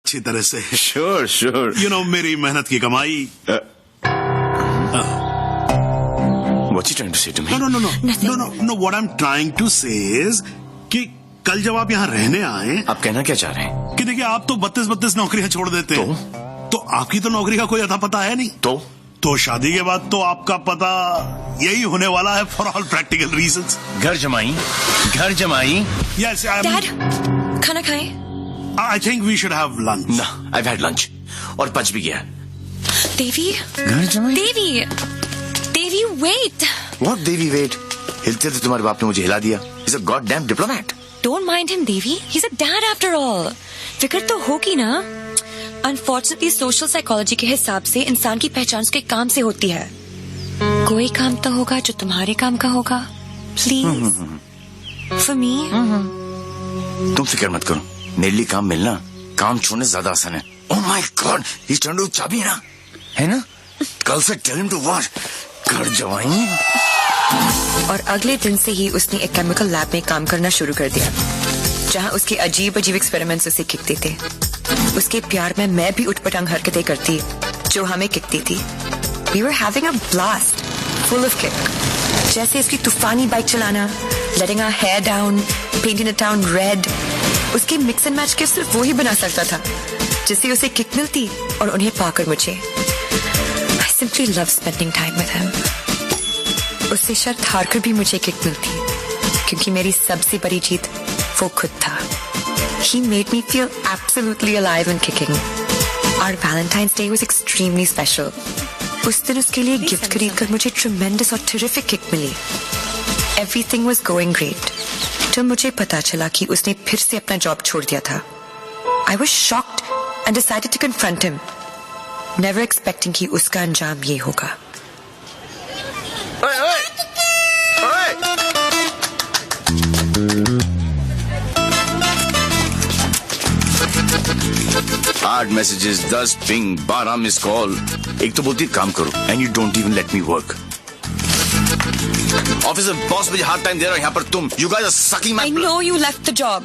अच्छी तरह से। Sure sure. मेरी मेहनत की कमाई। What's he trying to say to me? No. What I'm trying to say is कि कल जब आप यहाँ रहने आए, आप कहना क्या चाह रहे हैं? कि देखिए आप तो 32 नौकरियां छोड़ देते हैं, तो आपकी तो नौकरी का कोई अता पता है नहीं। तो शादी के बाद तो आपका पता यही होने वाला है फॉर ऑल प्रैक्टिकल रीजंस। घर जमाई। Yes, Dad, खाना खाएं? I think we should have lunch. No, I've had lunch और पच भी गया। देवी, घर जमाई। देवी, wait. What Devi wait? हिलते थे तुम्हारे बाप ने मुझे हिला दिया। He's a goddamn diplomat. Don't mind him, Devi. He's a dad after all. फिक्र तो होगी ना। Unfortunately, social psychology के हिसाब से इंसान की पहचान उसके काम से होती है। कोई काम तो होगा जो तुम्हारे काम का होगा। Please. For me. तुम फिक्र मत करो, मेरे लिए काम मिलना काम छोड़ने से ज्यादा आसान है। Oh my God, he's trying to चाबी है ना? कल से tell him to what? घर जवाई। और अगले दिन से ही उसने एक केमिकल लैब में काम करना शुरू कर दिया, जहाँ उसके अजीब एक्सपेरिमेंट्स उसे किकते थे। उसके प्यार में मैं भी उठपटांग हरकतें करती जो हमें किकती थी। We were having a blast, full of kick. जैसे इसकी तूफानी बाइक चलाना, letting our hair down, painting the town red. उसके मिक्स एंड मैच के सिर्फ वो ही बना सकता था जिससे उसे किक मिलती और उन्हें पाकर मुझे। I simply love spending time with him. उससे शर्त हारकर भी मुझे किक मिलती, क्योंकि मेरी सबसे बड़ी जीत वो खुद था। He made me feel absolutely alive and kicking. Our Valentine's Day was extremely special. उस दिन उसके लिए गिफ्ट खरीदकर मुझे tremendous और terrific kick milli. Everything was going great. जब मुझे पता चला कि उसने फिर से अपना जॉब छोड़ दिया था, I was shocked and decided to confront him, never expecting कि उसका अंजाम ये होगा। आठ मैसेजेस, 10 पिंग, 12 मिस कॉल। एक तो बोलती काम करो and you don't even let me work. Office में बॉस मुझे हार्ड टाइम दे रहा है, यहाँ पर तुम you guys are sucking my I know you left the job.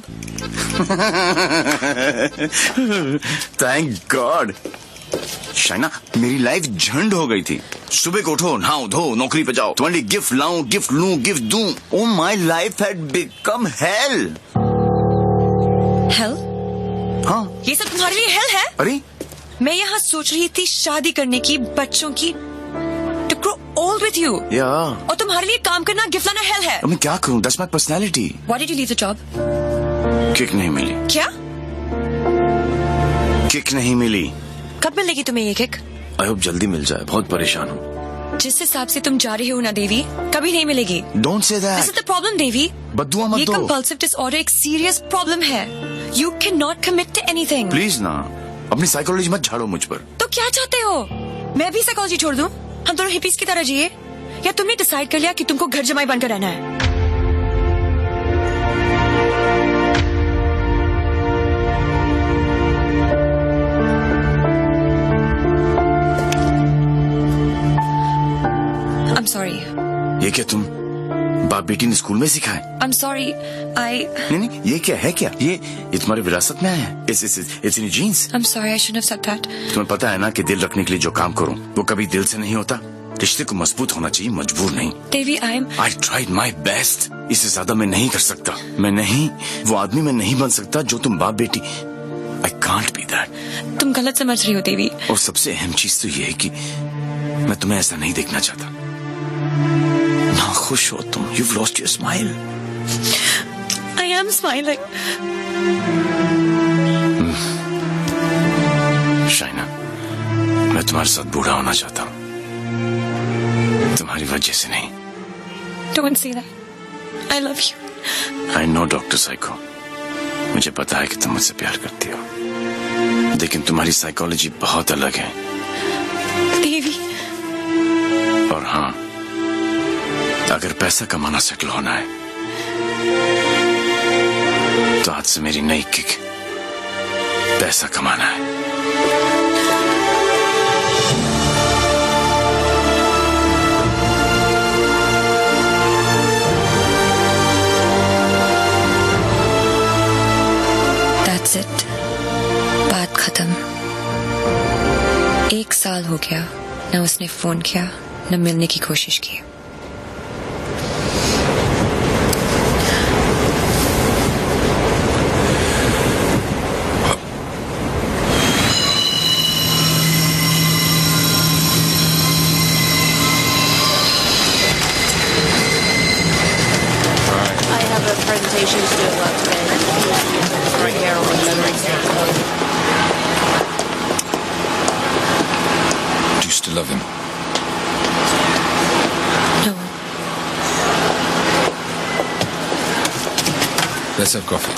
Thank God. Shaina, मेरी लाइफ झंड हो गई थी। सुबह को उठो, नहाओ धो, नौकरी पे जाओ, तुम्हारे गिफ्ट लाऊं, गिफ्ट लूं, गिफ्ट दूं। Oh my life had become hell. Hell? हाँ। ये सब तुम्हारे लिए hell है? अरे मैं यहाँ सोच रही थी शादी करने की, बच्चों की, to grow old with you. Yeah. और तुम्हारे लिए काम करना, गिफ्ट लाना hell है। मैं क्या करूं? That's my personality. Why did you leave the job? Kick नहीं मिली। क्या? किक नहीं मिली। कब मिलेगी तुम्हें ये किक? I hope जल्दी मिल जाए, बहुत परेशान हूँ। जिस हिसाब से तुम जा रही हो ना देवी, कभी नहीं मिलेगी। Don't say that. This is the problem, देवी। बद्दुआ मत दो। ये compulsive disorder एक serious problem है। You cannot commit to anything. Please ना, अपनी साइकोलॉजी मत झाड़ो मुझ पर। तो क्या चाहते हो? मैं भी साइकोलॉजी छोड़ दूं? हम दोनों हिपीज की तरह जिए? या तुमने डिसाइड कर लिया कि तुमको घर जमाई बनकर रहना है? I'm sorry. ये क्या तुम बाप बेटी ने स्कूल में सिखाए? I'm sorry. नहीं, ये क्या है क्या? ये तुम्हारी विरासत में आया है? It's in your genes. I'm sorry. I shouldn't have said that. तुम्हें पता है ना कि दिल रखने के लिए जो काम करूं वो कभी दिल से नहीं होता। रिश्ते को मजबूत होना चाहिए, मजबूर नहीं। देवी, I tried my best. इससे ज्यादा मैं नहीं कर सकता। मैं नहीं, वो आदमी मैं नहीं बन सकता जो तुम बाप बेटी। I can't be that. तुम गलत समझ रही हो देवी। और सबसे अहम चीज तो ये है कि मैं तुम्हें ऐसा नहीं देखना चाहता। ना खुश हो तुम। You've lost your smile. I am smiling. Shaina, मैं तुम्हारे साथ बूढ़ा होना चाहता हूँ, तुम्हारी वजह से नहीं। Don't say that. I love you. I know, doctor psycho. मुझे पता है कि तुम मुझसे प्यार करती हो, लेकिन तुम्हारी साइकोलॉजी बहुत अलग है। देवी। और हाँ, अगर पैसा कमाना सेटल होना है तो आज से मेरी नई किक पैसा कमाना है। That's it. बात खत्म। खत्म। 1 साल हो गया, न उसने फोन किया न मिलने की कोशिश की। Presentation to do a lot today. Right here on the memory stand. Do you still love him? No. Let's have coffee.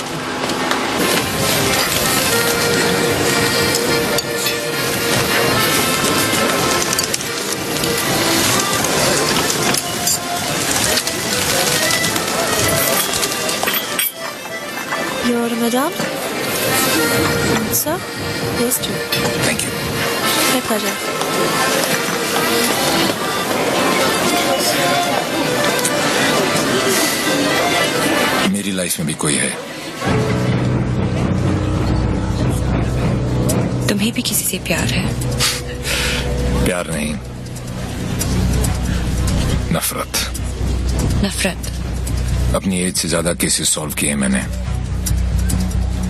You're the madam? Sir? Yes, too. Thank you. My pleasure. मेरी life में भी कोई है। तुम्हें भी किसी से प्यार है? प्यार नहीं, नफरत। नफरत? अपनी एज से ज्यादा केसेस सॉल्व किए मैंने।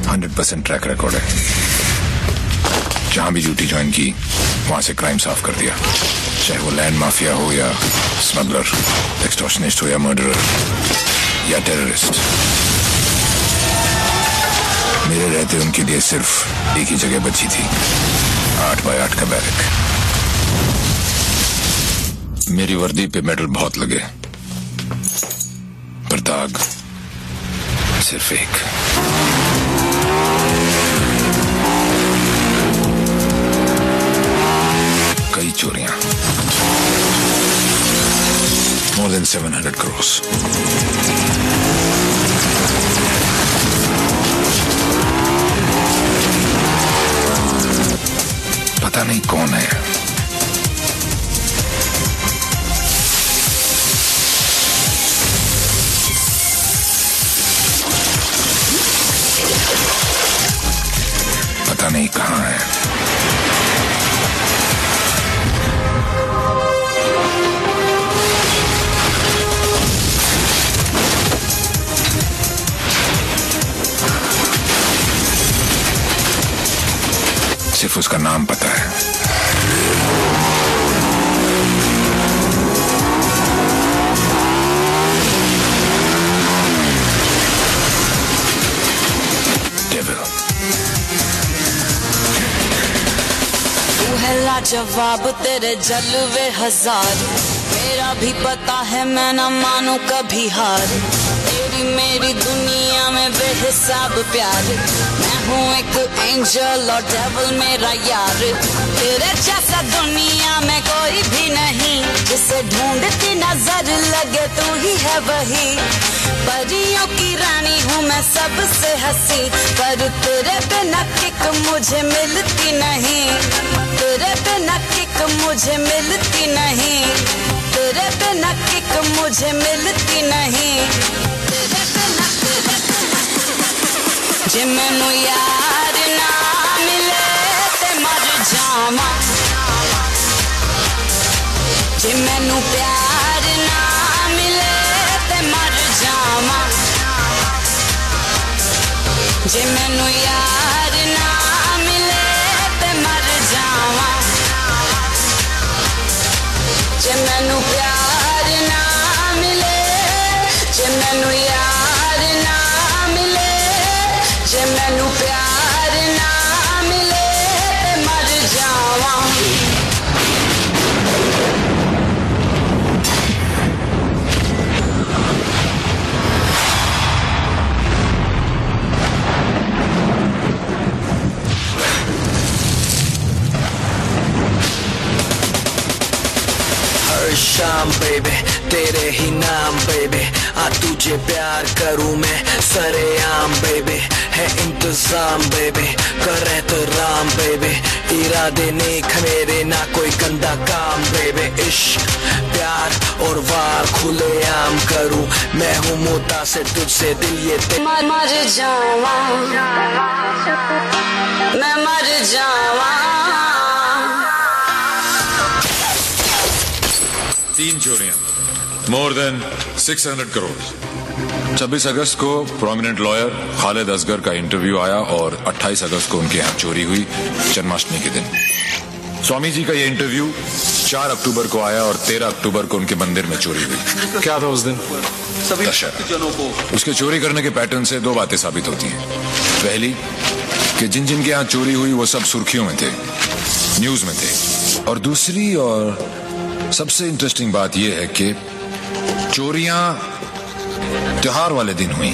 100% ट्रैक रिकॉर्ड है। जहां भी ड्यूटी ज्वाइन की वहां से क्राइम साफ कर दिया, चाहे वो लैंड माफिया हो या स्मगलर, एक्सटॉर्शनिस्ट हो या मर्डरर या टेररिस्ट। मेरे रहते उनके लिए सिर्फ एक ही जगह बची थी, 8 बाय 8 का बैरक। मेरी वर्दी पे मेडल बहुत लगे, पर दाग सिर्फ एक। कई चोरियां, more than 700 crores। पता नहीं कौन है, पता नहीं कहां है। सिर्फ उसका नाम पता है। डेविल। तू है लाजवाब, तेरे जलवे हजार। मेरा भी पता है मैं न मानू कभी हार। तेरी मेरी दुनिया में बेहिसाब प्यार। मैं हूँ एक एंजल और डेविल मेरा यार। तेरे जैसा दुनिया में कोई भी नहीं, जिसे ढूंढती नजर लगे तू ही है वही। परियों की रानी हूँ मैं सबसे हंसी, पर तेरे बिना किक मुझे मिलती नहीं। तेरे बिना किक मुझे मिलती नहीं। तेरे बिना किक मुझे मिलती नहीं। जे मैनू यार ना मिले ते मर जावा। जे मैनू प्यार ना मिले ते मर जावा। जे मैनू यार ना मिले ते मर जावा। जे मैनू प्यार ना मिले, जे मैनू यार ना मिले, जे मैनू प्यार ना मिले ते मर जावा। हर शाम बेबी तेरे ही नाम बेबी, आ तुझे प्यार करूं मैं सरेआम बेबी। है इंतजाम बेबी, कर एहतराम बेबी, इरादे नेक मेरे, ना कोई गंदा काम बेबे। इश्क प्यार और वार खुले आम करूं, मैं हूँ मोता से तुझसे दिल ये मर जावा, मैं मर जावा। 3 चोरियां, मोर देन 600 करोड़। 26 अगस्त को प्रोमिनेंट लॉयर खालिद असगर का इंटरव्यू आया और 28 अगस्त को उनके यहाँ चोरी हुई, जन्माष्टमी के दिन। स्वामी जी का ये इंटरव्यू 4 अक्टूबर को आया और 13 अक्टूबर को उनके मंदिर में चोरी हुई। क्या था उस दिन? दशहरा। उसके चोरी करने के पैटर्न से 2 बातें साबित होती हैं। पहली कि जिन जिन के यहाँ चोरी हुई वो सब सुर्खियों में थे, न्यूज में थे। और दूसरी और सबसे इंटरेस्टिंग बात यह है कि चोरियां त्योहार वाले दिन हुई।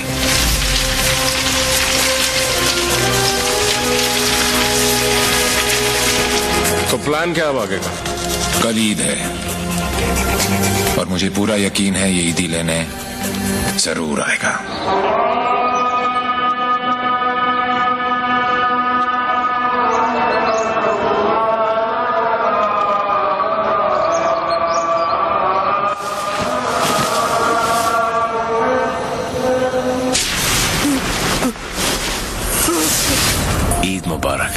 तो प्लान क्या अब आगे का? कल ईद है और मुझे पूरा यकीन है ये ईदी लेने जरूर आएगा। ईद मुबारक।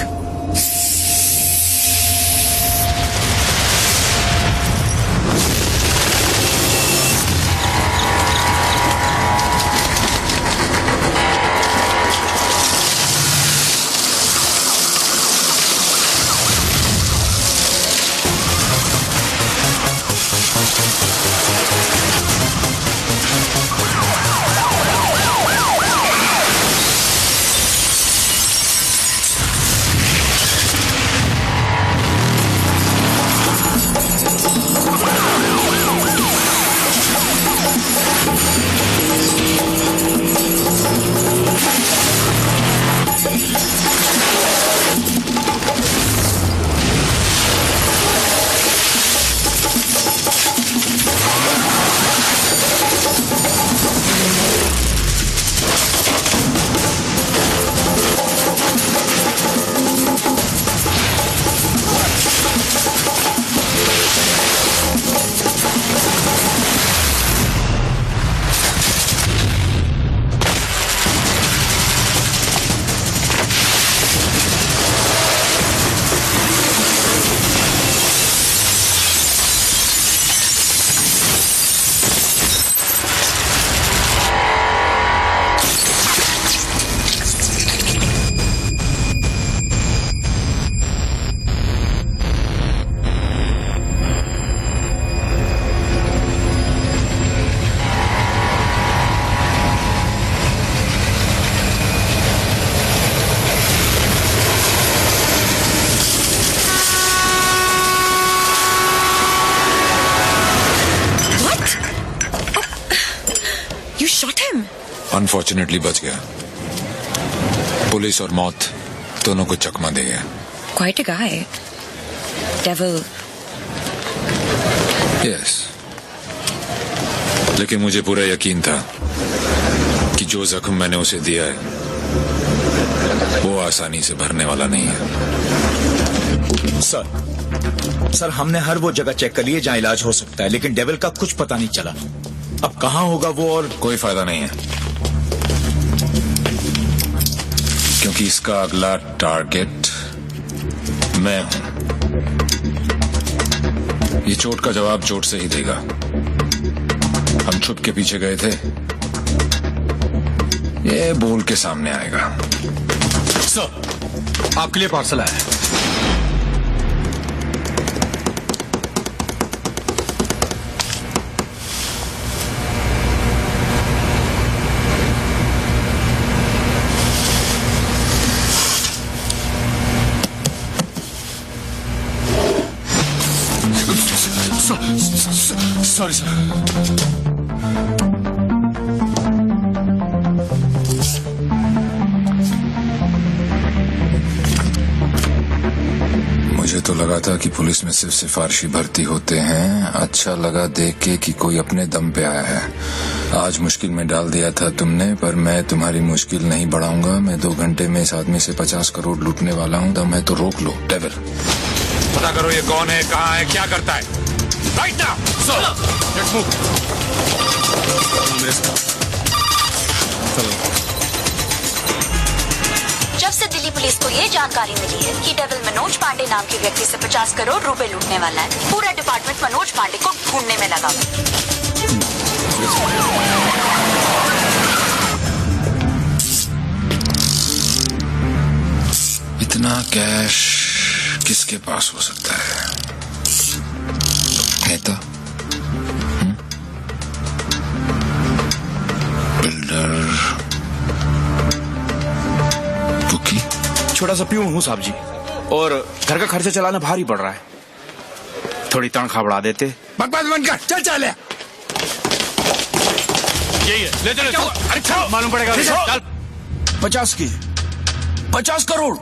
अनफॉर्चुनेटली बच गया। पुलिस और मौत दोनों को चकमा दे गया। Quite a guy. Devil. Yes. लेकिन मुझे पूरा यकीन था कि जो जख्म मैंने उसे दिया है वो आसानी से भरने वाला नहीं है। सर हमने हर वो जगह चेक कर ली है जहाँ इलाज हो सकता है, लेकिन डेविल का कुछ पता नहीं चला। अब कहाँ होगा वो? और कोई फायदा नहीं है, क्योंकि इसका अगला टारगेट मैं हूं। ये चोट का जवाब चोट से ही देगा। हम छुप के पीछे गए थे, ये बोल के सामने आएगा। सर आपके लिए पार्सल आया है। Sorry sir. मुझे तो लगा था कि पुलिस में सिर्फ सिफारिशी भर्ती होते हैं। अच्छा लगा देख के कि कोई अपने दम पे आया है। आज मुश्किल में डाल दिया था तुमने, पर मैं तुम्हारी मुश्किल नहीं बढ़ाऊंगा। मैं 2 घंटे में इस आदमी से 50 करोड़ लूटने वाला हूँ। दम है तो रोक लो डेविल। पता करो ये कौन है, कहाँ है, क्या करता है। Right now let's move. जब से दिल्ली पुलिस को ये जानकारी मिली है कि डेविल मनोज पांडे नाम के व्यक्ति से 50 करोड़ रुपए लूटने वाला है, पूरा डिपार्टमेंट मनोज पांडे को ढूंढने में लगा। इतना कैश किसके पास हो सकता है? नेता, बिल्डर, बुकी। छोटा सा प्यून हूँ साहब जी, और घर का खर्चा चलाना भारी पड़ रहा है। थोड़ी तनख्वाह बढ़ा देते। बकवास बंद कर, चल चल। यही है, ले चलो। अरे चलो, मालूम पड़ेगा। चल। 50 करोड़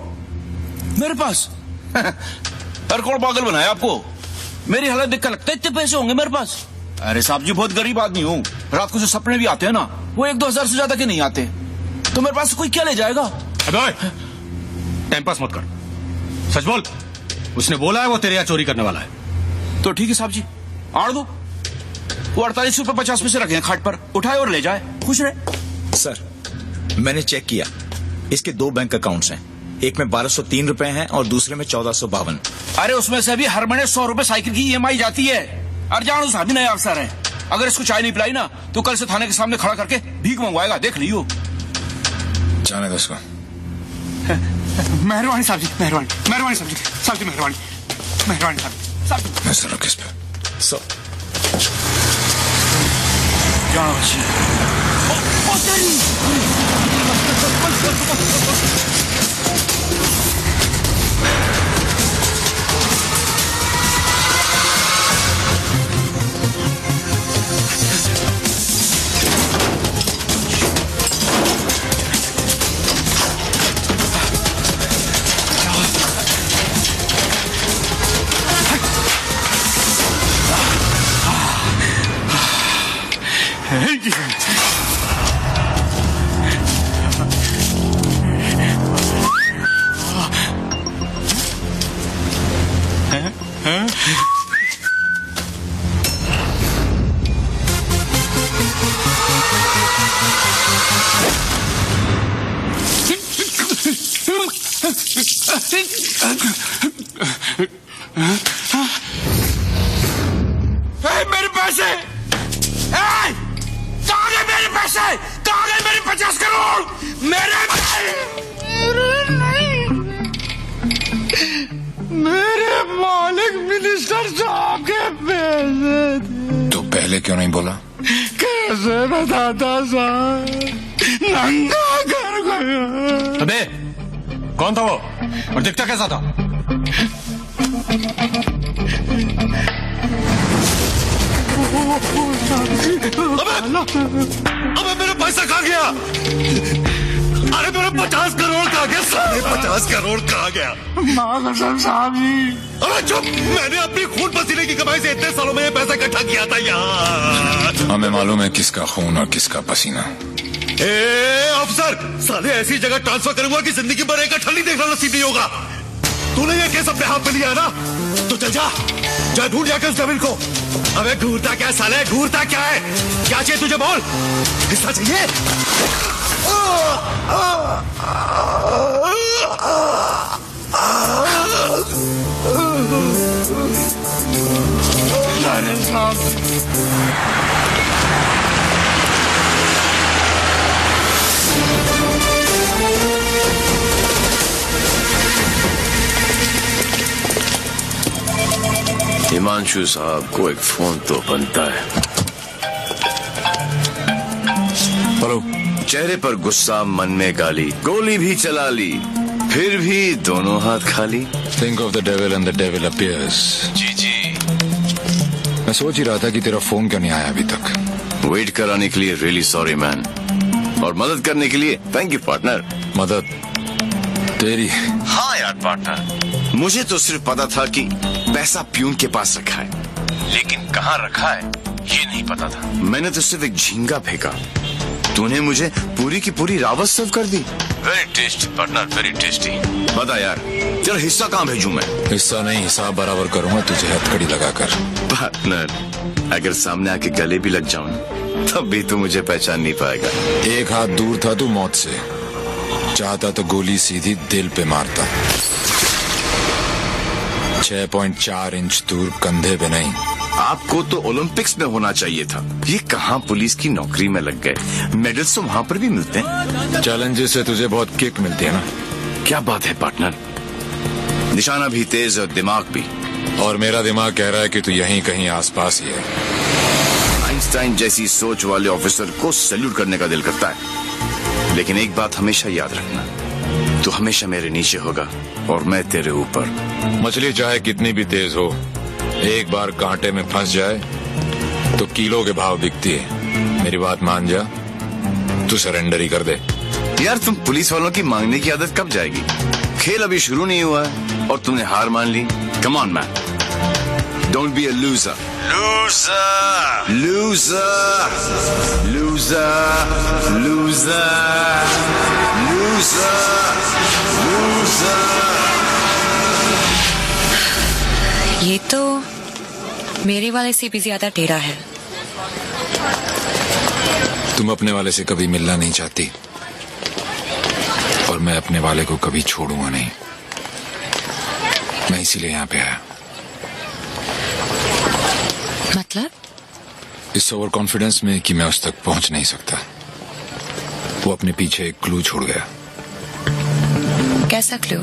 मेरे पास। हर कौन पागल बनाया आपको? मेरी हालत देखकर लगता है इतने पैसे होंगे मेरे पास। अरे साहब जी, बहुत गरीब आदमी हूँ। रात को जो सपने भी आते हैं ना, वो 1-2 हजार से ज्यादा के नहीं आते। तो मेरे पास कोई क्या ले जाएगा? टाइम पास मत कर, सच बोल। उसने बोला है वो तेरे यहाँ चोरी करने वाला है। तो ठीक है साहब जी, आड़ दो। वो 48 रुपए 50 पैसे रखे हैं खाट पर, उठाए और ले जाए, खुश रहे। सर, मैंने चेक किया, इसके 2 बैंक अकाउंट्स हैं। एक में 1203 रुपए हैं और दूसरे में 1452। अरे उसमें से भी हर महीने 100 रुपए साइकिल की EMI जाती है। अरजान साहब भी नए अफसर है। अगर इसको चाय नहीं पिलाई ना, तो कल से थाने के सामने खड़ा करके भीख मंगवाएगा, देख लियो। जाने दो उसको। मेहरबानी साहब जी, मेहरबानी साहब जी, मेहरबानी साहब जी। मैं सर किस पे? सो मेरे पैसे, कहाँ गए मेरे पैसे? कहाँ गए मेरे 50 करोड़? मेरे मालिक मिनिस्टर साहब के पैसे। तो पहले क्यों नहीं बोला? कैसे बताता साहब, नंगा कर गया। अबे कौन था वो और दिखता कैसा था? अबे मेरा पैसा कहाँ गया? अरे मेरा 50 करोड़ कहाँ गया? साढ़े 50 करोड़ कहाँ गया? साहब जी। अबे चुप! मैंने अपनी खून पसीने की कमाई से इतने सालों में ये पैसा इकट्ठा किया था यार। हमें मालूम है किसका खून और किसका पसीना। अफसर, साले ऐसी जगह ट्रांसफर करूंगा कि जिंदगी भर एक अठल नहीं देखना नसीब नहीं होगा। तूने ये केस अपने हाथ में लिया ना, तो चल जा ढूंढ जाकर उस डेविल को। अबे घूरता क्या साले, घूरता क्या है? क्या चाहिए तुझे बोल? हिस्सा चाहिए? हिमांशु साहब को एक फोन तो बनता है। हेलो। चेहरे पर गुस्सा, मन में गाली, गोली भी चला ली, फिर भी दोनों हाथ खाली। Think of the devil and the devil appears। जी। मैं सोच ही रहा था कि तेरा फोन क्यों नहीं आया अभी तक। वेट कराने के लिए रियली सॉरी मैन, और मदद करने के लिए थैंक यू पार्टनर। मदद तेरी? हाँ यार, यार पार्टनर, मुझे तो सिर्फ पता था कि पैसा प्यून के पास रखा है, लेकिन कहाँ रखा है ये नहीं पता था। मैंने तो सिर्फ एक झींगा फेंका, तूने मुझे पूरी की पूरी रावत सर्व कर दी। Very tasty partner, very tasty. बता यार, तेरा हिस्सा कहाँ भेजूं मैं? हिस्सा नहीं, हिसाब बराबर करूंगा तुझे हथकड़ी लगाकर। पार्टनर, अगर सामने आके गले भी लग जाऊं तब भी तू मुझे पहचान नहीं पाएगा। एक हाथ दूर था तू मौत से, चाहता तो गोली सीधी दिल पे मारता। 6.4 इंच दूर, कंधे पे नहीं। आपको तो ओलंपिक्स में होना चाहिए था, ये कहाँ पुलिस की नौकरी में लग गए। मेडल्स तो वहाँ पर भी मिलते हैं। चैलेंजेस से तुझे बहुत किक मिलती है ना? क्या बात है पार्टनर, निशाना भी तेज और दिमाग भी। और मेरा दिमाग कह रहा है कि तू यहीं कहीं आसपास ही है। आइंस्टाइन जैसी सोच वाले ऑफिसर को सैल्यूट करने का दिल करता है, लेकिन एक बात हमेशा याद रखना, तू हमेशा मेरे नीचे होगा और मैं तेरे ऊपर। मछली चाहे कितनी भी तेज हो, एक बार कांटे में फंस जाए तो किलो के भाव बिकती है। मेरी बात मान जा, तू सरेंडर ही कर दे। यार तुम पुलिस वालों की मांगने की आदत कब जाएगी? खेल अभी शुरू नहीं हुआ है और तुमने हार मान ली। Come on man, don't be a loser. Loser loser loser loser loser loser. ये तो मेरे वाले से भी ज्यादा टेढ़ा है। तुम अपने वाले से कभी मिलना नहीं चाहती और मैं अपने वाले को कभी छोड़ूंगा नहीं। मैं इसीलिए यहाँ पे आया। मतलब? इस ओवर कॉन्फिडेंस में कि मैं उस तक पहुंच नहीं सकता। वो अपने पीछे एक क्लू छोड़ गया। कैसा क्लू?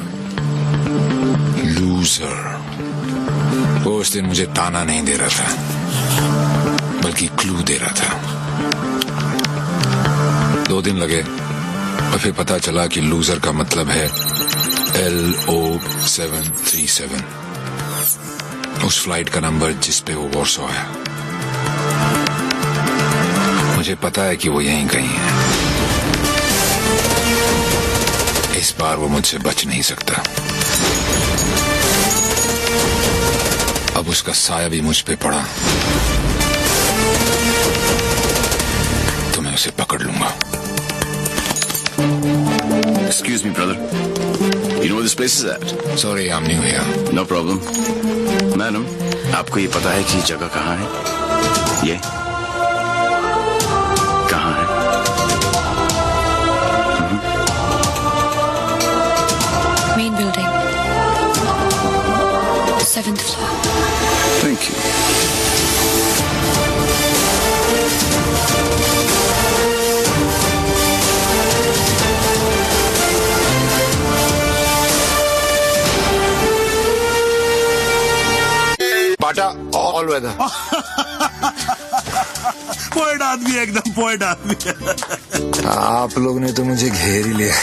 लूजर। वो उस दिन मुझे ताना नहीं दे रहा था, बल्कि क्लू दे रहा था। 2 दिन लगे और फिर पता चला कि लूजर का मतलब है LO737, उस फ्लाइट का नंबर जिस पे वो वॉर्सो है। मुझे पता है कि वो यहीं कहीं है। इस बार वो मुझसे बच नहीं सकता। अब उसका साया भी मुझ पे पड़ा तो मैं उसे पकड़ लूंगा। Excuse me, brother. You know where this place is at? Sorry, I'm new here. No problem. Madam, आपको ये पता है कि जगह कहाँ है? ये कहाँ है? Main building, 7th floor. Thank you. Bata all weather. Poet आदमी, एकदम पोएट आदमी। आप लोग ने तो मुझे घेर ही लिया।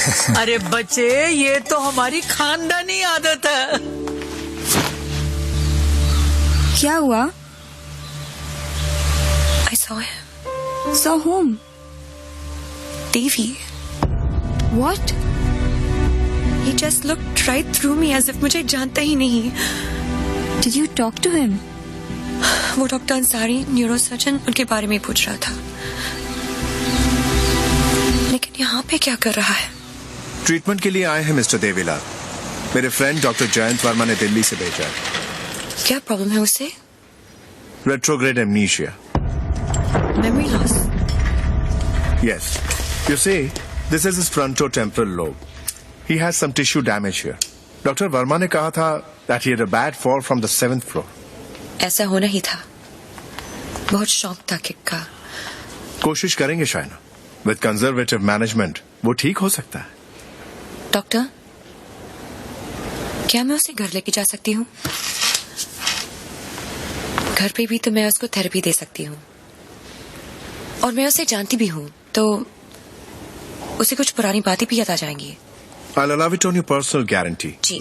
अरे बच्चे, ये तो हमारी खानदानी आदत है। क्या हुआ? I saw him. Saw whom? Devi. What? He just looked right through me as if मुझे जानता ही नहीं। Did you talk to him? वो डॉक्टर अंसारी, न्यूरोसर्जन, उनके बारे में पूछ रहा था। लेकिन यहाँ पे क्या कर रहा है? ट्रीटमेंट के लिए आए हैं मिस्टर देवीलाल। मेरे फ्रेंड डॉक्टर जयंत वर्मा ने दिल्ली से भेजा है। क्या प्रॉब्लम है उसे? Retrograde amnesia. Memory loss. Yes. You see, this is his frontotemporal lobe. He has some tissue damage here. Doctor Verma ने कहा था that he had a bad fall from the 7th floor. ऐसा होना ही था। बहुत शौक था किक का। कोशिश करेंगे शायना। With conservative management, वो ठीक हो सकता है। डॉक्टर, क्या मैं उसे घर लेके जा सकती हूँ? घर पे भी तो मैं उसको थेरेपी दे सकती हूँ, और मैं उसे जानती भी हूँ, तो उसे कुछ पुरानी बातें भी याद आ जाएंगी। I'll allow it on your personal guarantee. जी।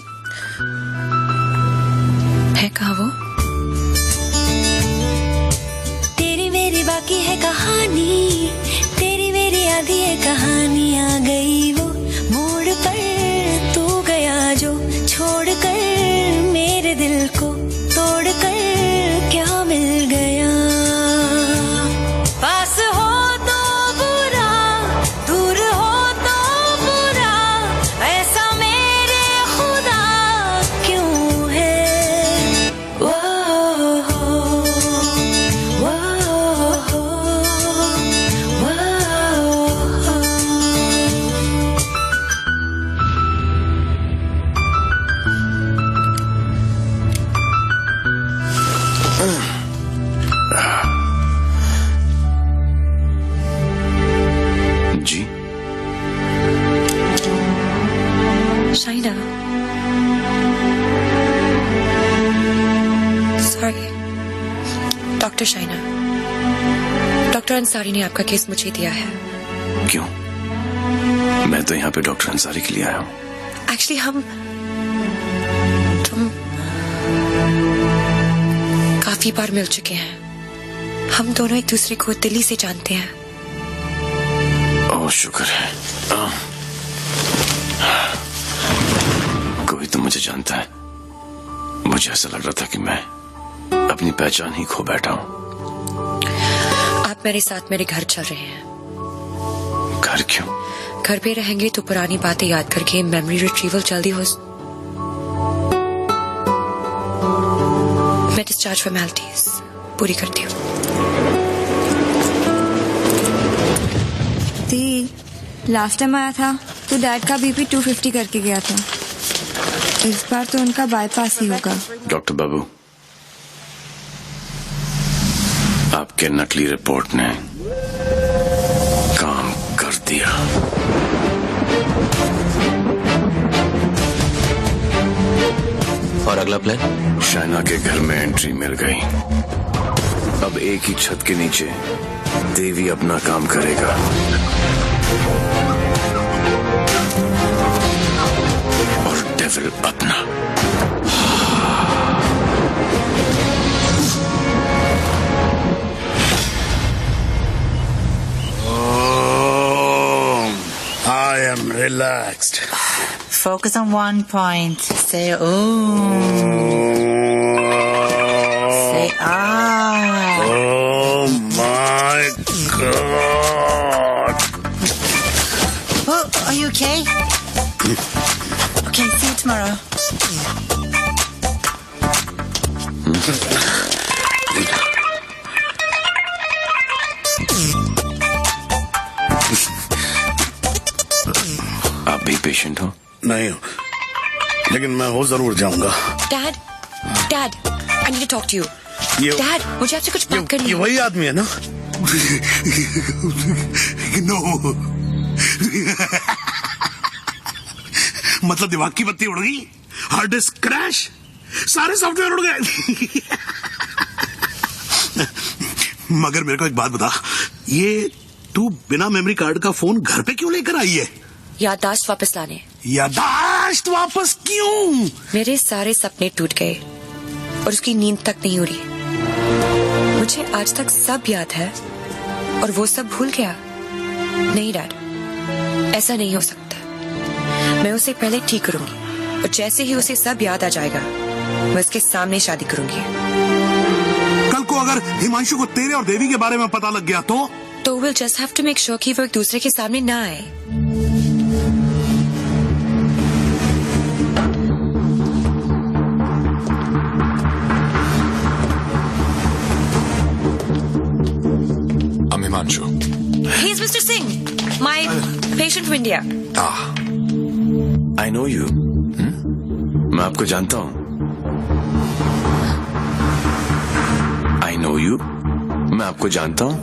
है कहाँ वो? तेरी मेरी बाकी है कहानी, तेरी मेरी आधी है कहानी। आ गई वो मोड़ पर तू गया जो, छोड़ छोड़कर मेरे दिल को तोड़कर क्या मिल गया पास हो तो बुरा दूर हो तो बुरा ऐसा मेरे खुदा क्यों है वो जी Shaina, sorry. Doctor Shaina, doctor Ansari ने आपका केस मुझे दिया है। क्यों? मैं तो यहाँ पे डॉक्टर अंसारी के लिए आया हूँ। एक्चुअली तुम काफी बार मिल चुके हैं। हम दोनों एक दूसरे को दिल्ली से जानते हैं। ओह शुक्र है। कोई तो मुझे जानता है। मुझे ऐसा लग रहा था कि मैं अपनी पहचान ही खो बैठा हूँ। आप मेरे साथ मेरे घर चल रहे हैं। घर क्यों? घर पे रहेंगे तो पुरानी बातें याद करके मेमोरी रिट्रीवल जल्दी हो। मैं डिस्चार्ज फॉर्मेलिटीज पूरी करती हूँ। लास्ट टाइम आया था तो डैड का बीपी 250 करके गया था। इस बार तो उनका बाईपास ही होगा। डॉक्टर बाबू, आपके नकली रिपोर्ट ने काम कर दिया। और अगला प्लान? शाइना के घर में एंट्री मिल गई। अब एक ही छत के नीचे देवी अपना काम करेगा। और डेविल अपना। I am relaxed. Focus on one point. Say ooh. Say ah. Oh my God. Oh, are you okay? Okay, see you tomorrow. आप भी पेशेंट हो? नहीं हो, लेकिन मैं हो जरूर जाऊंगा। Dad, dad, I need to talk to you. Dad, मुझे आपसे कुछ बात करनी है। ये वही आदमी है ना? नो। मतलब दिमाग की बत्ती उड़ गई, हार्ड डिस्क क्रैश, सारे सॉफ्टवेयर उड़ गए। मगर मेरे को एक बात बता, ये तू बिना मेमोरी कार्ड का फोन घर पे क्यों लेकर आई है? याददाश्त वापस लाने। याददाश्त वापस क्यों? मेरे सारे सपने टूट गए और उसकी नींद तक नहीं उड़ी। मुझे आज तक सब याद है और वो सब भूल गया। नहीं डैड, ऐसा नहीं हो सकता। मैं उसे पहले ठीक करूंगी और जैसे ही उसे सब याद आ जाएगा मैं उसके सामने शादी करूंगी। कल को अगर हिमांशु को तेरे और देवी के बारे में पता लग गया तो we'll just have to make sure कि वो एक दूसरे के सामने ना आए। Himanshu. He's Mr. Singh, my patient from India. I know you. मैं आपको जानता हूँ। I know you. मैं आपको जानता हूँ।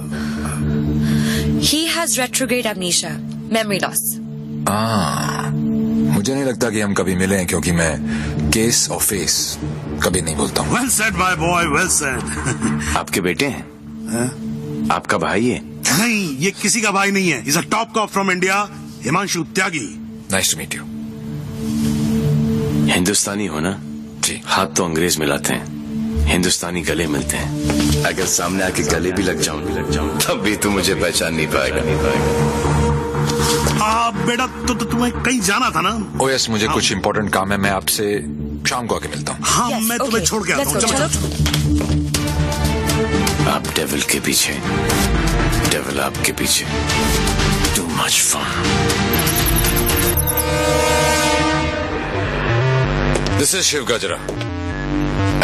He has retrograde amnesia, memory loss. मुझे नहीं लगता कि हम कभी मिले हैं क्योंकि मैं केस और फेस कभी नहीं बोलता हूँ। Well said, my boy, well said. आपके बेटे हैं? आपका भाई है? नहीं, ये किसी का भाई नहीं है। He's a top cop from India, Himanshu Tyagi. Nice to meet you. हिंदुस्तानी हो ना? जी। हाथ तो अंग्रेज मिलाते हैं, हिंदुस्तानी गले मिलते हैं। अगर सामने आके गले भी लग जाऊं तब भी तू मुझे पहचान नहीं पाएगा। बेटा तो तुम्हें कहीं जाना था ना? ओ यस, मुझे कुछ इंपॉर्टेंट काम है, मैं आपसे शाम को आके मिलता हूँ। हाँ मैं तुम्हें छोड़ के आता हूँ। चलो। आप डेविल के पीछे, डेविल आपके पीछे। Too much fun. This is Shiv Gajra.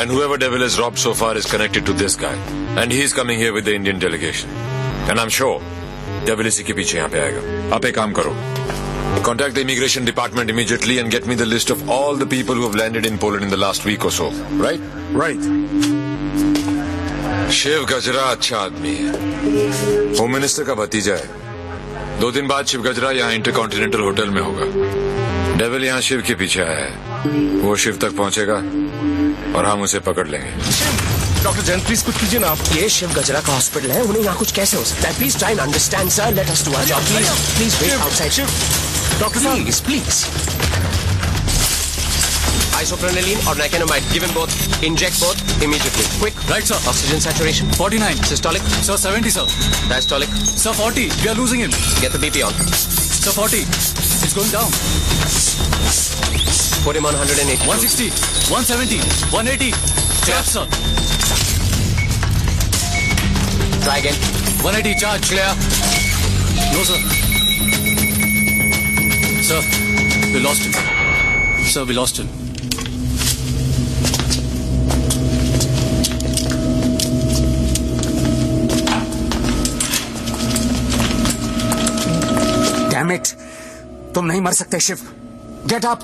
And whoever devil has robbed so far is connected to this guy. And he is coming here with the Indian delegation. And I'm sure devil इसी के पीछे यहाँ पे आएगा। आप एक काम करो, contact the immigration department immediately and get me the list of all the people who have landed in Poland in the last week or so. Right? Right. Shiv गजरा अच्छा आदमी है, होम मिनिस्टर का भतीजा है। 2 दिन बाद शिव गजरा यहाँ इंटरकॉन्टिनेंटल होटल में होगा। डेविल यहाँ शिव के पीछे आया है, वो शिव तक पहुँचेगा और हम उसे पकड़ लेंगे। डॉक्टर जैन प्लीज कुछ कीजिए ना आप। ये शिव गजरा का हॉस्पिटल है, उन्हें यहाँ कुछ कैसे हो सकता है? Please try and understand sir, let us do our job. Please wait outside. Doctor please please. Isoprenylene or nicotinamide. Give him both. Inject both immediately. Quick. Right, sir. Oxygen saturation. 49. Systolic. Sir, 70, sir. Diastolic. Sir, 40. We are losing him. Get the BP on. Sir, 40. It's going down. Put him on 180. 160. 170. 180. Clear, sir. Try again. 180. Charge. Clear. No, sir. Sir, we lost him. Sir, we lost him. Damn it! तुम नहीं मर सकते Shiv. Get up!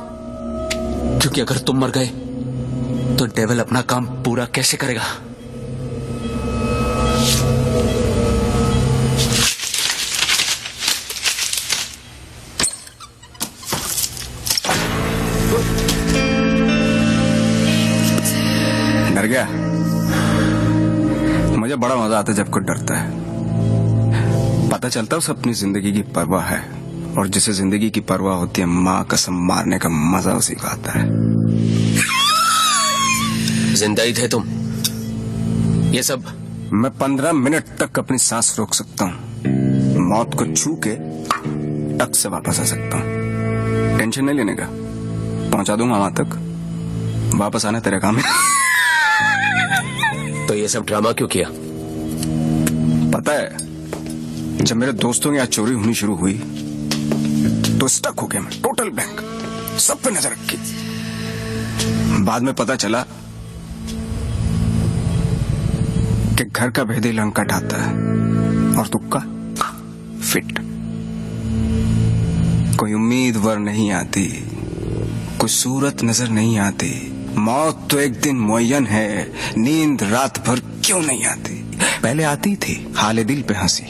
क्योंकि अगर तुम मर गए तो डेविल अपना काम पूरा कैसे करेगा? डर गया? मुझे बड़ा मजा आता है जब कोई डरता है। पता चलता है उसे अपनी जिंदगी की परवाह है, और जिसे जिंदगी की परवाह होती है माँ कसम मारने का मजा उसी को आता है। जिंदा ही थे तुम? ये सब? मैं 15 मिनट तक अपनी सांस रोक सकता हूँ, मौत को छू के टक से वापस आ सकता हूँ। टेंशन नहीं लेने का, पहुंचा दूंगा वहां तक, वापस आना तेरा काम है। तो ये सब ड्रामा क्यों किया? पता है, जब मेरे दोस्तों की यहाँ चोरी होनी शुरू हुई तो स्टक हो गया मैं, टोटल ब्लैंक, सब पे नजर रखी। बाद में पता चला कि घर का भेदी लंका ढाता है और तुक्का फिट। कोई उम्मीदवार नहीं आती, कोई सूरत नजर नहीं आती। मौत तो एक दिन मुअय्यन है, नींद रात भर क्यों नहीं आती? पहले आती थी हाले दिल पे हंसी,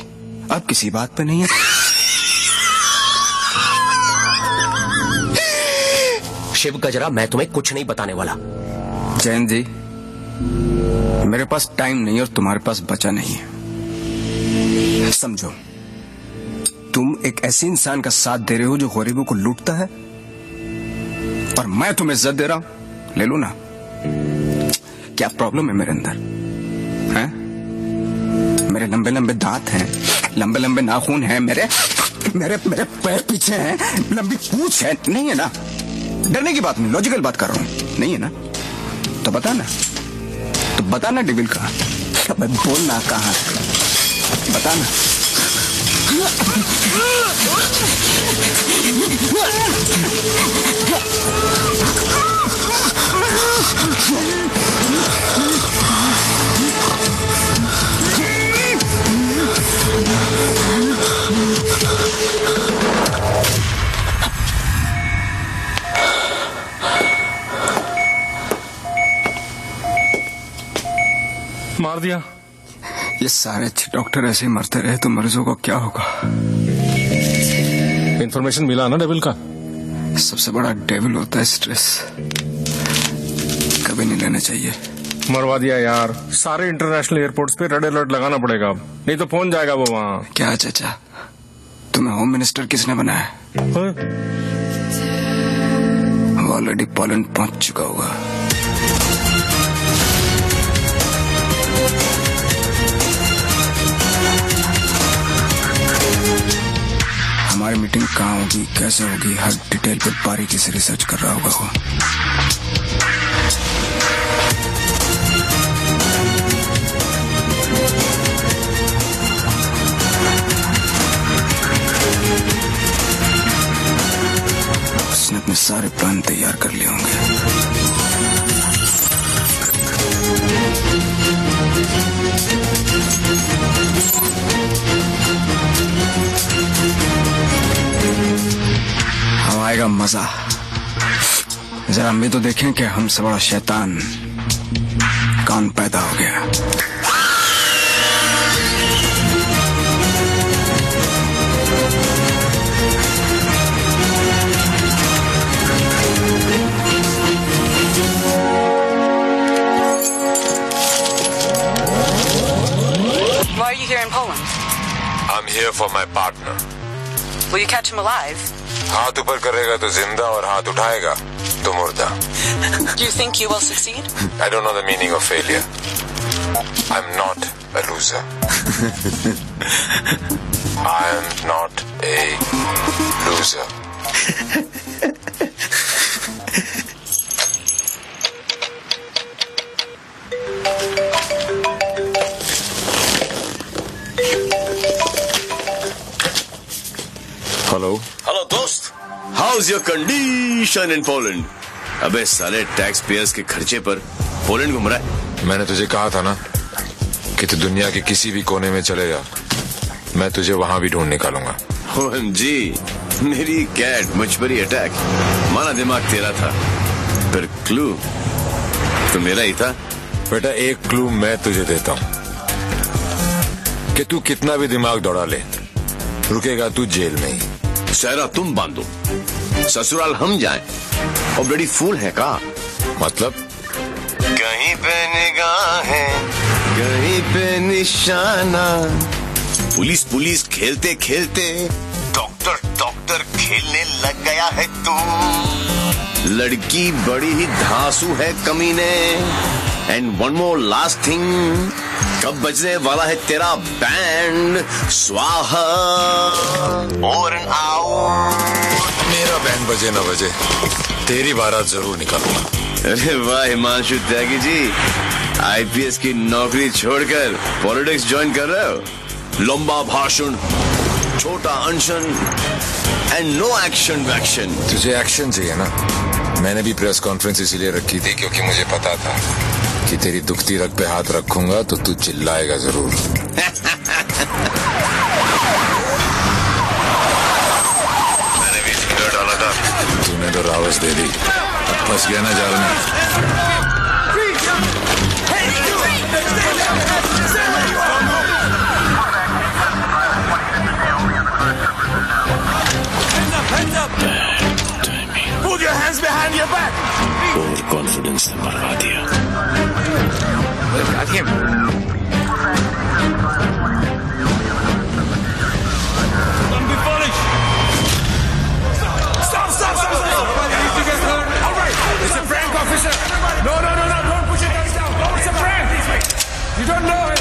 अब किसी बात पे नहीं है। शिव गजरा, मैं तुम्हें कुछ नहीं बताने वाला। जैन जी, मेरे पास टाइम नहीं और तुम्हारे पास बचा नहीं है। समझो, तुम एक ऐसे इंसान का साथ दे रहे हो जो गरीबों को लूटता है, और मैं तुम्हें इज्जत दे रहा हूं। ले लो ना। क्या प्रॉब्लम है मेरे अंदर? हैं? मेरे लंबे लंबे दांत हैं, लंबे लंबे नाखून हैं, मेरे मेरे मेरे पैर पीछे हैं, लंबी पूंछ है। नहीं है ना? डरने की बात नहीं, लॉजिकल बात कर रहा हूं। नहीं है ना? तो बता ना, तो बता ना डेविल कहाँ? बोलना कहाँ? बता ना। मार दिया। ये सारे अच्छे डॉक्टर ऐसे ही मरते रहे तो मरीजों को क्या होगा? इंफॉर्मेशन मिला ना डेविल का? सबसे बड़ा डेविल होता है स्ट्रेस, कभी नहीं लेना चाहिए। मरवा दिया यार। सारे इंटरनेशनल एयरपोर्ट्स पे रेड अलर्ट लगाना पड़ेगा अब, नहीं तो पहुंच जाएगा वो वहां। क्या चाचा, तुम्हें होम मिनिस्टर किसने बनाया? वो ऑलरेडी पोलैंड पहुंच चुका होगा। हमारी मीटिंग कहाँ होगी, कैसे होगी, हर डिटेल पे बारीकी से रिसर्च कर रहा होगा वो। उसने अपने सारे प्लान तैयार कर लिए होंगे। अब आएगा मजा। जरा हम भी तो देखें कि हमसे बड़ा शैतान कौन पैदा हो गया। Why are you here in Poland? I'm here for my partner. Will you catch him alive? हाथ ऊपर करेगा तो जिंदा और हाथ उठाएगा तो मुर्दा. Do you think you will succeed? I don't know the meaning of failure. I'm not a loser. I am not a loser. Hello hello दोस्त, how's your condition in Poland? अबे साले टैक्स पेयर्स के खर्चे पर Poland घूम रहा है। मैंने तुझे कहा था ना कि तू दुनिया के किसी भी कोने में चले जा, मैं तुझे वहां भी ढूंढ निकालूंगा। OMG, मेरी कैट मुझ पर ही अटैक। माना दिमाग तेरा था, पर क्लू तो मेरा ही था। बेटा एक क्लू मैं तुझे देता हूँ कि तू कितना भी दिमाग दौड़ा ले, रुकेगा तू जेल में ही। सहरा तुम बांधो, ससुराल हम जाएं। और बड़ी फूल है का मतलब? कहीं पे निगाहें, कहीं पे निशाना। पुलिस पुलिस खेलते खेलते डॉक्टर डॉक्टर खेलने लग गया है तू। लड़की बड़ी ही धांसू है कमीने। And one more last thing, कब बजने वाला है तेरा बैंड? स्वाहा और मेरा बैंड बजे ना बजे, तेरी बारात जरूर निकालूंगा। अरे वाह हिमांशु त्यागी जी, IPS की नौकरी छोड़कर पॉलिटिक्स ज्वाइन कर रहे हो। लंबा भाषण, छोटा अनशन एंड नो एक्शन वैक्शन। तुझे एक्शन चाहिए ना? मैंने भी प्रेस कॉन्फ्रेंस इसीलिए रखी थी क्योंकि मुझे पता था कि तेरी दुखती रग पे हाथ रखूंगा तो तू चिल्लाएगा जरूर। मैंने भी झिंगा डाला था, तूने तो रावस दे दी। अब फंस गया ना जाल में। Put your hands behind your back. Over confidence ने मरवा दिया। Don't be foolish. Stop. All right. It's a prank, officer. No. Don't push your guns down. It's a prank. You don't know it.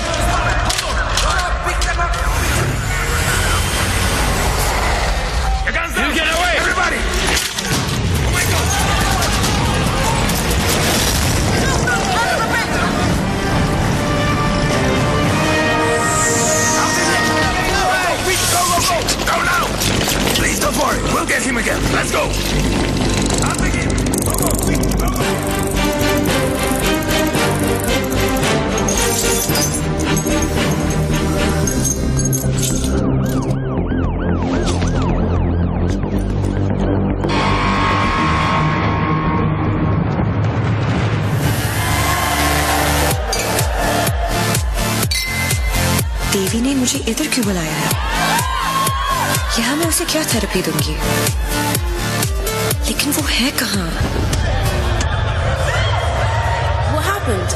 Pick them up. Your guns down. You get away. Everybody. Oh my God. Go now! Please don't worry, we'll get him again. Let's go! I'll take him. देवी ने मुझे इधर क्यों बुलाया है? यहाँ मैं उसे क्या थेरेपी दूंगी? लेकिन वो है कहाँ? What happened?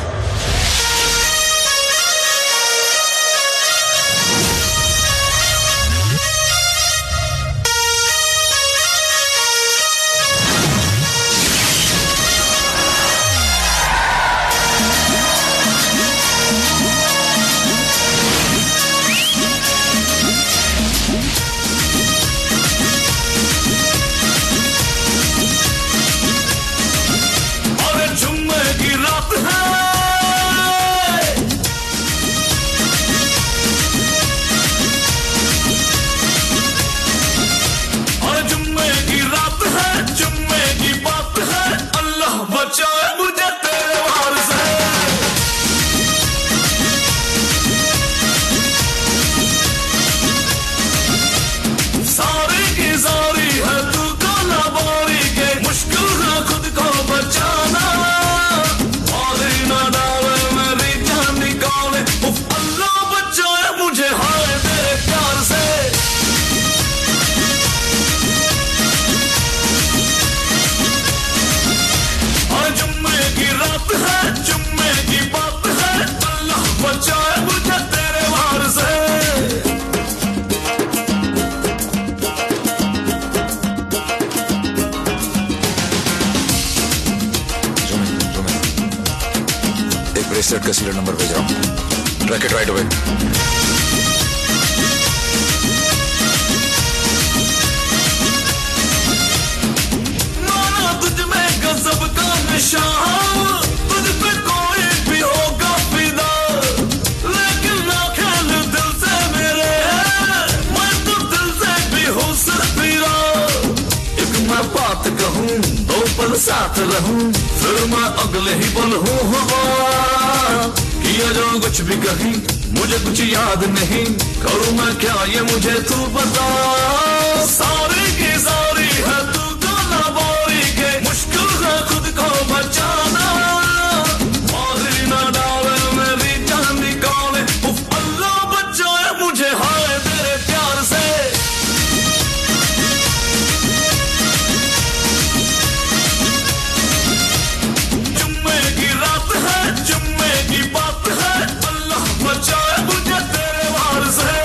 रात है, जुम्मे की बात है, अल्लाह बचाए मुझे तेरे वार से। एक ब्रेसलेट का सीरियल नंबर भेज रहा हूँ, ट्रैक इट राइट अवे। माना तुझ में गजब का निशान, तुझ पे कोई भी होगा फिदा, लेकिन ना खेल दिल से मेरे, मैं तो दिल से भी हूँ सरफिरा। एक मैं बात कहूँ, दो पल साथ रहूँ, फिर मैं अगले ही पल हूँ हवा। किया जो कुछ भी कहीं, मुझे कुछ याद नहीं, करूँ मैं क्या ये मुझे तू बता। सारी की सारी है तू गाना बारी के, मुश्किल है खुद को बचाना। मारी ना डाले मेरी जान निकाले, उफ अल्लाह बचाए मुझे हाय तेरे प्यार से। जुम्मे की रात है, जुम्मे की बात है, अल्लाह बचाए मुझे तेरे वार से।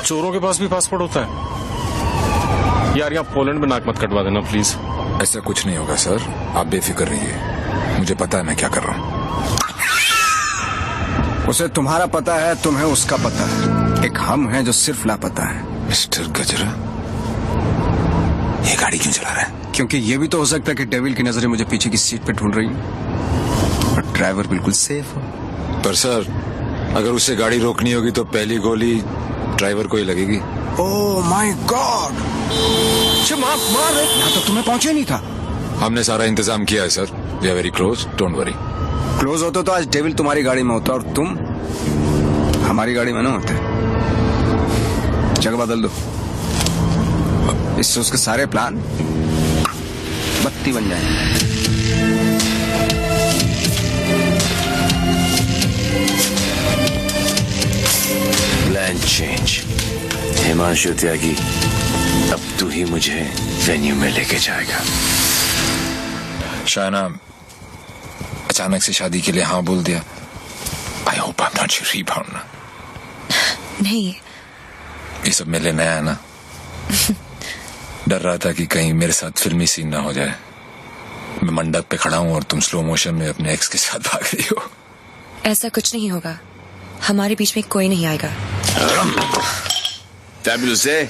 चोरों के पास भी पासपोर्ट होता है यार। यहाँ पोलैंड में नाक मत कटवा देना प्लीज। ऐसा कुछ नहीं होगा सर, आप बेफिक्र रहिए, मुझे पता है मैं क्या कर रहा हूँ। उसे तुम्हारा पता है, तुम्हें उसका पता है। एक हम हैं जो सिर्फ लापता है। मिस्टर गजरा, ये गाड़ी क्यों चला रहा है? क्योंकि ये भी तो हो सकता है कि डेविल की नजरें मुझे पीछे की सीट पे ढूंढ रही हैं और ड्राइवर बिल्कुल सेफ हो। पर सर, अगर उसे गाड़ी रोकनी होगी तो पहली गोली ड्राइवर को ही लगेगी। ओह माय गॉड, मार यहाँ तो तुम्हें पहुंचे नहीं था। हमने सारा इंतजाम किया है sir, we are very close, don't worry. Close होते तो आज डेविल तुम्हारी गाड़ी में होता और तुम हमारी गाड़ी में ना होते। जगह बदल दो, इससे उसके सारे प्लान बत्ती बन जाएंगे। Plan change. हिमांशु त्यागी, अब तू ही मुझे वेन्यू में लेके जाएगा। शायना अचानक से शादी के लिए हाँ बोल दिया. I hope I am not your rebound ना. नहीं, ये सब मेरे लिए नया है ना. डर रहा था कि कहीं मेरे साथ फिल्मी सीन ना हो जाए. मैं मंडप पे खड़ा हूँ और तुम स्लो मोशन में अपने एक्स के साथ भाग रही हो. ऐसा कुछ नहीं होगा. हमारे बीच में कोई नहीं आएगा. Fabulous day.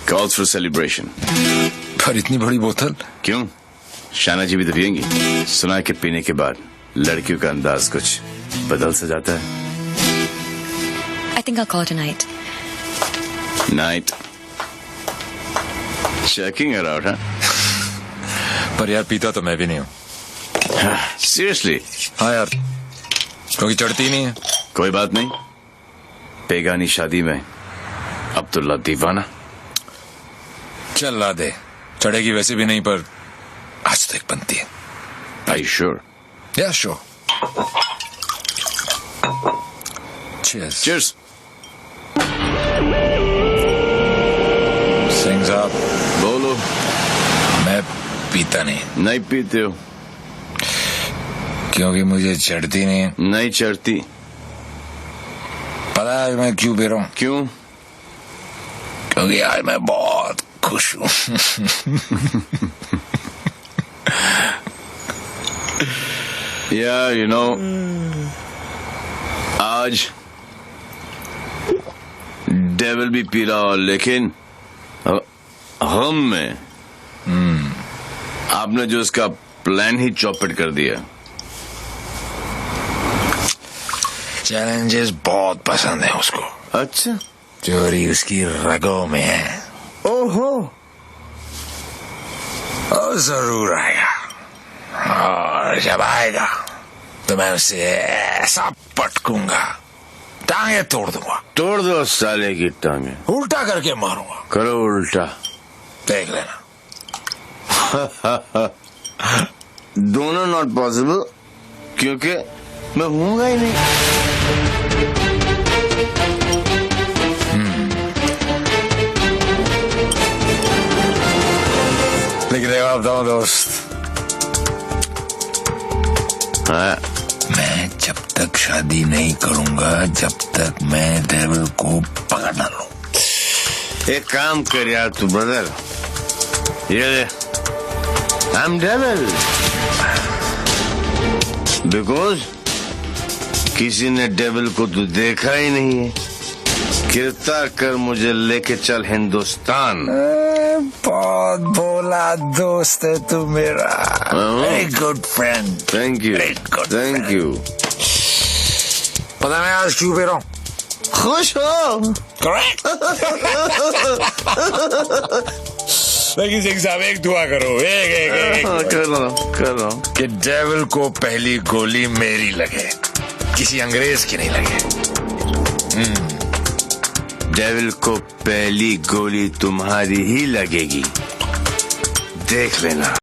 Calls for celebration. पर इतनी बड़ी बोतल क्यों? शाना जी भी तो पियेंगी. सुना है कि पीने के बाद लड़कियों का अंदाज कुछ बदल सा जाता है. I think I'll call it a night. Night. Checking her out, huh? पर यार पीता तो मैं भी नहीं हूँ. Seriously? हाँ यार, क्योंकि चढ़ती नहीं है. कोई बात नहीं. बेगानी शादी में अब्दुल्ला दीवाना. चल ला दे. चढ़ेगी वैसे भी नहीं, पर आज तो एक बनती है. Are you sure? Yeah, sure. Cheers. Cheers. Singh साहब. बोलो. मैं पीता नहीं. नहीं पीते हो? क्योंकि मुझे चढ़ती नहीं है. नहीं चढ़ती. पता है मैं क्यों पी रहा हूँ? क्यों? क्योंकि आज मैं बहुत खुश हूँ. Yeah, you know, आज डेविल भी पी रहा हो, लेकिन हम में आपने जो इसका प्लान ही चौपट कर दिया. चैलेंजेस बहुत पसंद है उसको. अच्छा. चोरी उसकी रगों में है. ओहो. और जरूर आएगा. और जब आएगा तो मैं उसे ऐसा पटकूंगा, टांगे तोड़ दूंगा. तोड़ दो साले की टांगे. उल्टा करके मारूंगा. करो उल्टा. देख लेना. दोनों नॉट पॉसिबल, क्योंकि मैं हूंगा ही नहीं. लेकिन एक बात बताऊं दोस्त, मैं जब तक शादी नहीं करूंगा जब तक मैं डेविल को पकड़ ना लूं. एक काम कर यार तू ब्रदर. ये आई एम डेविल बिकॉज किसी ने डेविल को तो देखा ही नहीं है. गिरफ्तार कर मुझे लेके चल हिंदुस्तान. बहुत भोला दोस्त है तू मेरा. Very good friend. Thank you. Thank you. पता मैं आज क्यों पी रहा हूँ? खुश हो? करेक्ट. लेकिन सिंह साहब एक दुआ करो. एक कर लो कि डेविल को पहली गोली मेरी लगे, किसी अंग्रेज की नहीं लगे. डेविल को पहली गोली तुम्हारी ही लगेगी. देख लेना.